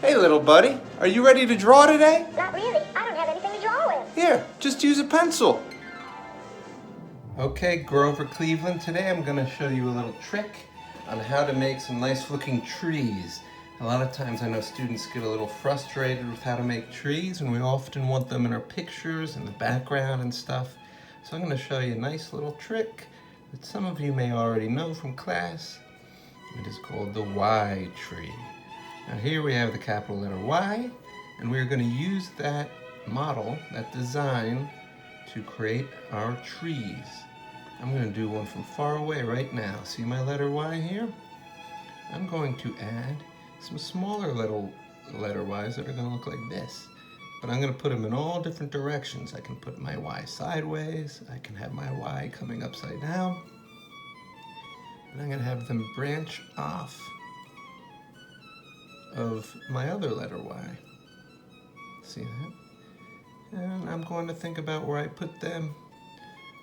Hey, little buddy, are you ready to draw today? Not really. I don't have anything to draw with. Here, just use a pencil. Okay, Grover Cleveland, today I'm going to show you a little trick on how to make some nice looking trees. A lot of times I know students get a little frustrated with how to make trees, and we often want them in our pictures in the background and stuff. So I'm going to show you a nice little trick that some of you may already know from class. It is called the Y tree. Now here we have the capital letter Y, and we're going to use that model, that design, to create our trees. I'm going to do one from far away right now. See my letter Y here? I'm going to add some smaller little letter Y's that are going to look like this. But I'm going to put them in all different directions. I can put my Y sideways. I can have my Y coming upside down. And I'm going to have them branch off of my other letter Y. See that? And I'm going to think about where I put them.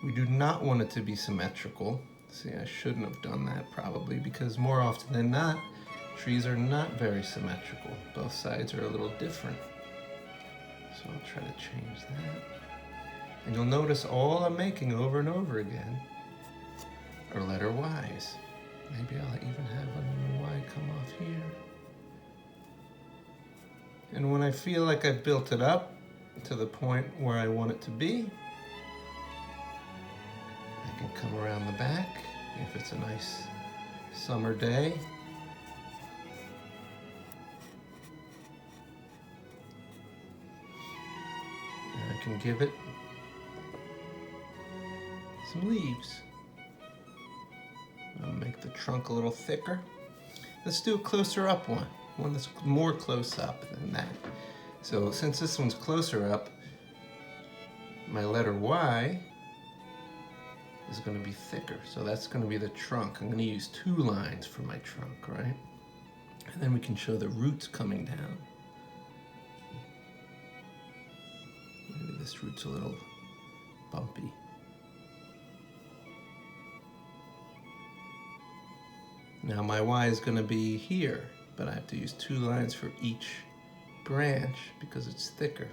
We do not want it to be symmetrical. See, I shouldn't have done that probably, because more often than not, trees are not very symmetrical. Both sides are a little different. So I'll try to change that. And you'll notice all I'm making over and over again are letter Y's. Maybe I'll even have a Y come off here. And when I feel like I've built it up to the point where I want it to be, I can come around the back if it's a nice summer day. And I can give it some leaves. I'll make the trunk a little thicker. Let's do a closer up one that's more close up than that. So since this one's closer up, my letter Y is going to be thicker. So that's going to be the trunk. I'm going to use 2 lines for my trunk, right? And then we can show the roots coming down. Maybe this root's a little bumpy. Now my Y is going to be here, but I have to use 2 lines for each branch because it's thicker.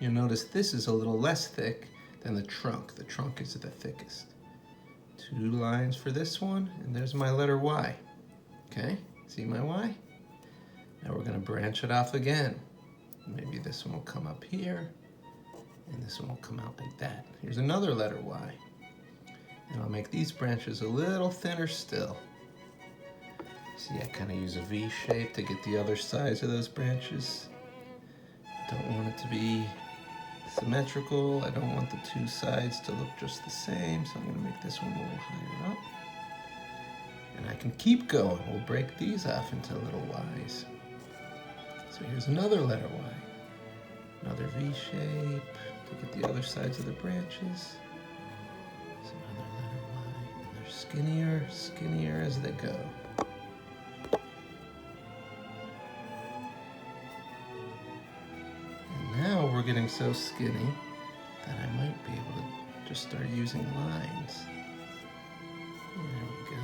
You'll notice this is a little less thick than the trunk. The trunk is the thickest. 2 lines for this one, and there's my letter Y. Okay, see my Y? Now we're going to branch it off again. Maybe this one will come up here, and this one will come out like that. Here's another letter Y. And I'll make these branches a little thinner still. See, I kind of use a V shape to get the other sides of those branches. Don't want it to be symmetrical. I don't want the 2 sides to look just the same, so I'm going to make this one a little higher up. And I can keep going. We'll break these off into little Y's. So here's another letter Y. Another V shape to get the other sides of the branches. There's another letter Y. And they're skinnier, skinnier as they go. Now we're getting so skinny that I might be able to just start using lines. There we go.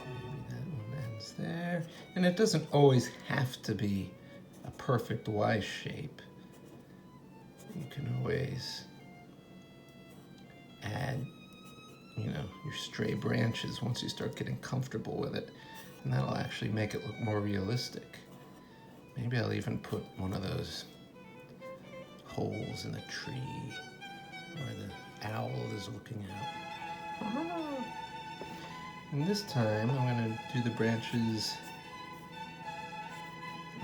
Maybe that one ends there. And it doesn't always have to be a perfect Y shape. You can always add, your stray branches once you start getting comfortable with it. And that'll actually make it look more realistic. Maybe I'll even put one of those holes in the tree where the owl is looking out. And this time I'm going to do the branches,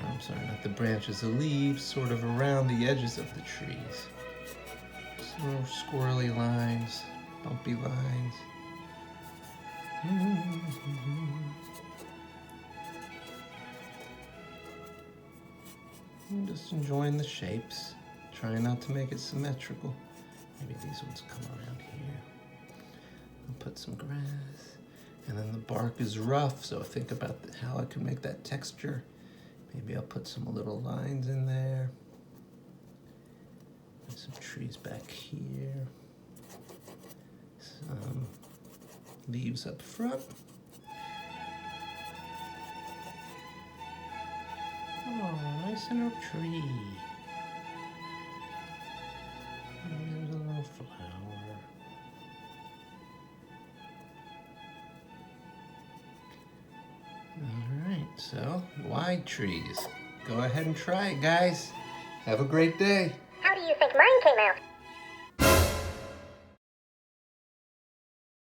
I'm sorry, not the branches, the leaves sort of around the edges of the trees. Some squirrely lines, bumpy lines. I'm just enjoying the shapes, trying not to make it symmetrical. Maybe these ones come around here. I'll put some grass. And then the bark is rough, so think about how I can make that texture. Maybe I'll put some little lines in there. And some trees back here. Some leaves up front. medicinal tree. There's a little flower. Alright, so wide trees. Go ahead and try it, guys. Have a great day. How do you think mine came out?